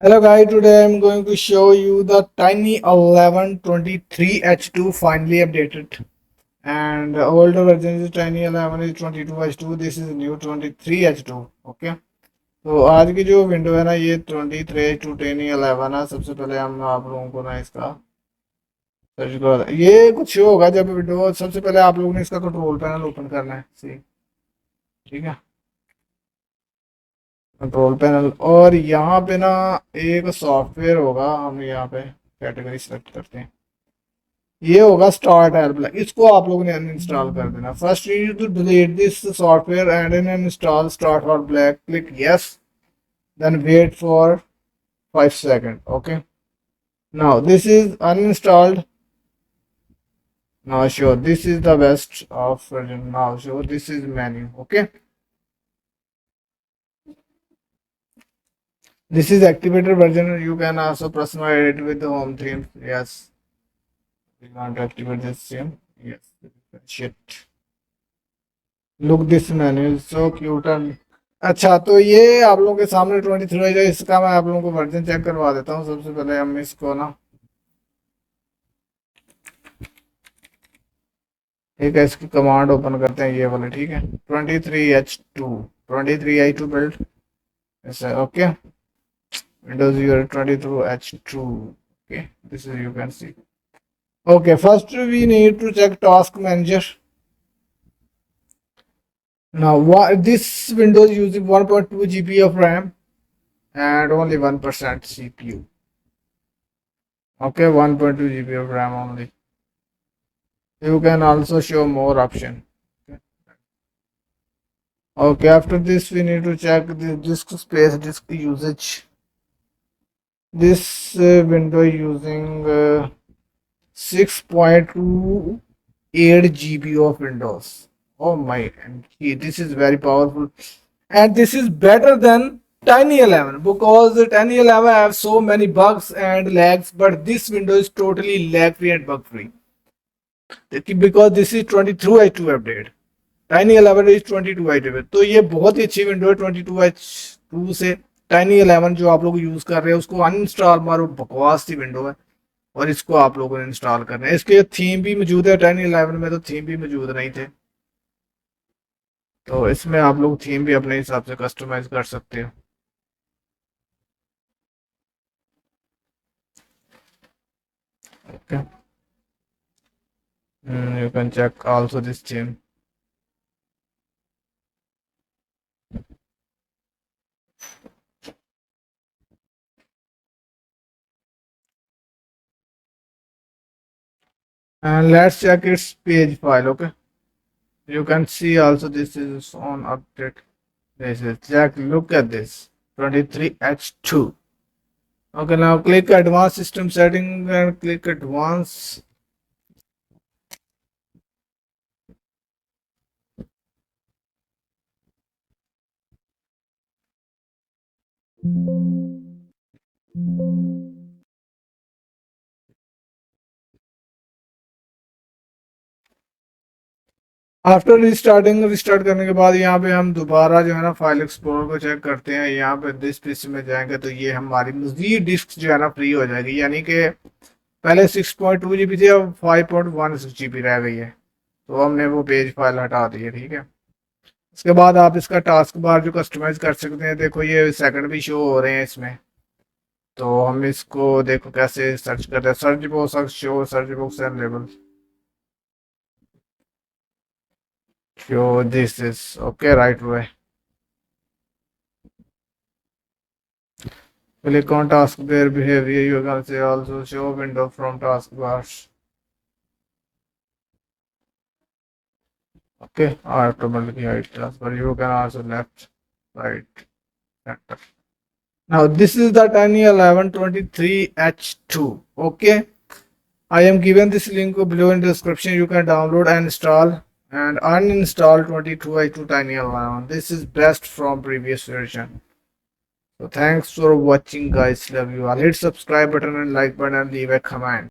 Hello guys, today I'm going to show you the Tiny11 23H2 finally updated, and the older version is Tiny11 is 22H2. This is new 23H2. Okay, तो आज की जो window है ना ये 23H2 Tiny11 है। सबसे पहले हम आप लोगों को ना इसका सर्च करो। ये कुछ होगा जब विंडो सबसे पहले आप लोगों ने इसका कंट्रोल पैनल ओपन करना है। सी ठीक है, कंट्रोल पैनल और यहाँ पे ना एक सॉफ्टवेयर होगा। हम यहाँ पे कैटेगरी सेलेक्ट करते हैं। ये होगा स्टार्ट हेल्प, इसको आप लोगों ने अनइंस्टॉल कर देना। First you need to delete this software and uninstall start help black, click yes, then wait for 5 seconds. Okay, now this is uninstalled. Now show this is the best of version. Now show this is menu. Okay, this is activated version. You can also personalize it with the home theme. Yes, we want to activate this theme. Yes, shit, look this menu is so cute and अच्छा। तो ये आप लोगों के सामने 23 है। इसका मैं आप लोगों को वर्जन चेक करवा देता हूँ। सबसे पहले हम इसको ना ठीक है, इसकी कमांड ओपन करते हैं ये वाले। ठीक है, 23H2 बिल्ड ऐसा। Okay, Windows user 22H2। Okay, this is you can see. Okay, first we need to check task manager. now this windows using 1.2 GB of RAM and only 1% CPU. Okay, 1.2 GB of RAM only. You can also show more option. Okay, after this we need to check the disk space, disk usage. This window using 6.28 GB of Windows. Oh my, this is very powerful, and this is better than Tiny11 because Tiny11 have so many bugs and lags, but this window is totally lag free and bug free because this is 22H2 update. Tiny11 is 22H2, तो ये बहुत ही अच्छी window है 22H2 से। Tiny11 जो आप लोग use कर रहे हैं उसको अनइंस्टॉल मारो, बकवास सी विंडो है और इसको आप लोगों ने इंस्टॉल करना है। इसके थीम भी मौजूद है, Tiny11 में तो थीम भी मौजूद नहीं थे, तो इसमें आप लोग थीम भी अपने हिसाब से कस्टमाइज कर सकते हो। Okay. You can check also this theme. And let's check its page file. Okay, you can see also this is on update. This is check. Look at this 23H2. Okay, now click advanced system setting and click advanced. After restart करने के बाद यहाँ पे हम दोबारा जो है ना फाइल एक्सप्लोरर को चेक करते हैं। यहाँ पे दिस पीसी में जाएंगे तो ये हमारी मजीद डिस्क जो है ना फ्री हो जाएगी, यानी कि पहले 6.2 GB थी, अब 5.16 GB रह गई है, तो हमने वो पेज फाइल हटा दी है। ठीक है, उसके बाद आप इसका टास्क बार जो कस्टमाइज कर सकते हैं। देखो ये सेकंड भी शो हो रहे हैं इसमें, तो हम इसको देखो कैसे सर्च करते हैं। Search box show, search box and label show this is okay right away. Click on taskbar behavior. You can say also show window from taskbars. Okay, automatically hide taskbar. You can also left, right, center. Now this is the Tiny11 23H2. Okay, I am given this link below in the description. You can download and install and uninstall 22H2 Tiny11. This is best from previous version. So thanks for watching guys, love you all. Hit subscribe button and like button and leave a comment.